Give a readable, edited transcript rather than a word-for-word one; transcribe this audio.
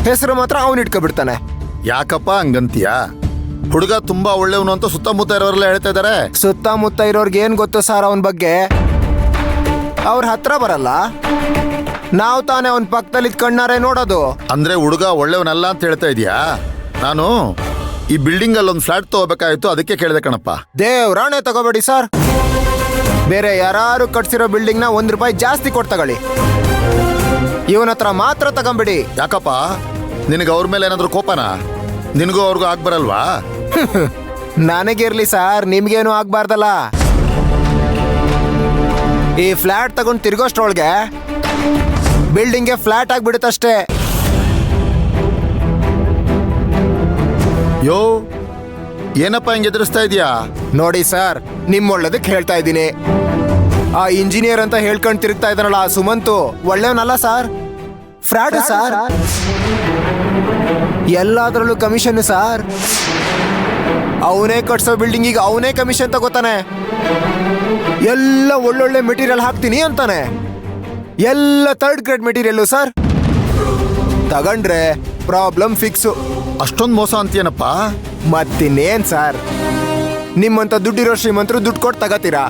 ಹೆಸರು ಮಾತ್ರ ಅವನು ಇಟ್ಕೊಬಿಡ್ತಾನೆ. ಯಾಕಪ್ಪ ಹಂಗಂತೀಯ? ಹುಡುಗ ತುಂಬಾ ಒಳ್ಳೆಯವನು ಅಂತ ಸುತ್ತಮುತ್ತ ಇರೋರೆಲ್ಲ ಹೇಳ್ತಾ ಇದಾರೆ. ಸುತ್ತಮುತ್ತ ಇರೋರ್ಗೆ ಏನ್ ಗೊತ್ತು ಸರ್ ಅವನ ಬಗ್ಗೆ? ಅವ್ರ ಹತ್ರ ಬರಲ್ಲ, ನಾವು ತಾನೇ ಅವನ ಪಕ್ಕದಲ್ಲಿ ಕಣ್ಣಾರೆ ನೋಡೋದು. ಅಂದ್ರೆ ಹುಡುಗ ಒಳ್ಳೆಯವನಲ್ಲ ಅಂತ ಹೇಳ್ತಾ ಇದೀಯಾ? ನಾನು ಈ ಬಿಲ್ಡಿಂಗ್ ಅಲ್ಲಿ ಒಂದು ಫ್ಲಾಟ್ ತಗೋಬೇಕಾಯ್ತು, ಅದಕ್ಕೆ ಕೇಳಿದೆ ಕಣಪ್ಪ. ದೇವ್ರಾಣೆ ತಗೋಬೇಡಿ ಸರ್. ಬೇರೆ ಯಾರು ಕಟ್ಸಿರೋ ಬಿಲ್ಡಿಂಗ್ ನ ₹1 ಜಾಸ್ತಿ ಕೊಟ್ಟು ತಗೊಳ್ಳಿ. ಇವನ ಹತ್ರ ಮಾತ್ರ ತಗೊಂಬಿಡಿ. ಯಾಕಪ್ಪ, ನಿನಗೆ ಅವ್ರ ಮೇಲೆ ಏನಾದ್ರು ಕೋಪನಾ? ನಿನಗೂ ಅವ್ರಿಗೂ ಆಗ್ಬರಲ್ವಾ? ನನಗಿರ್ಲಿ ಸರ್, ನಿಮ್ಗೇನು ಆಗ್ಬಾರ್ದಲ್ಲ. ಈ ಫ್ಲಾಟ್ ತಗೊಂಡು ತಿರ್ಗೋಷ್ಟ್ರೊಳಗೆ ಬಿಲ್ಡಿಂಗ್ಗೆ ಫ್ಲಾಟ್ ಆಗ್ಬಿಡುತ್ತಷ್ಟೇ. ಯೋ, ಏನಪ್ಪ ಹಿಂಗೆ ಎದುರಿಸ್ತಾ ಇದೀಯಾ? ನೋಡಿ ಸರ್, ನಿಮ್ಮೊಳ್ಳೇದಕ್ಕೆ ಹೇಳ್ತಾ ಇದ್ದೀನಿ. ಆ ಇಂಜಿನಿಯರ್ ಅಂತ ಹೇಳ್ಕೊಂಡು ತಿರುಗ್ತಾ ಇದ್ದಾನಲ್ಲ ಆ ಸುಮಂತು ಒಳ್ಳೆಯವನಲ್ಲ ಸರ್, ಫ್ರಾಡ್ ಸರ್. ಎಲ್ಲಾದ್ರಲ್ಲೂ ಕಮಿಷನ್ ಸರ್. ಅವನೇ ಕಟ್ಸೋ ಬಿಲ್ಡಿಂಗಿಗೆ ಅವನೇ ಕಮಿಷನ್ ತಗೋತಾನೆ. ಎಲ್ಲ ಒಳ್ಳೊಳ್ಳೆ ಮೆಟೀರಿಯಲ್ ಹಾಕ್ತೀನಿ ಅಂತಾನೆ. ಎಲ್ಲ 3rd ಗ್ರೇಡ್ ಮೆಟೀರಿಯಲ್ಲು ಸರ್. ತಗೊಂಡ್ರೆ ಪ್ರಾಬ್ಲಮ್ ಫಿಕ್ಸು. ಅಷ್ಟೊಂದು ಮೋಸ ಅಂತೀಯನಪ್ಪ? ಮತ್ತಿನ್ನೇನ್ ಸರ್, ನಿಮ್ಮಂತ ದುಡ್ಡಿರೋ ಶ್ರೀಮಂತರು ದುಡ್ಡು ಕೊಟ್ಟು ತಗೋತೀರಾ?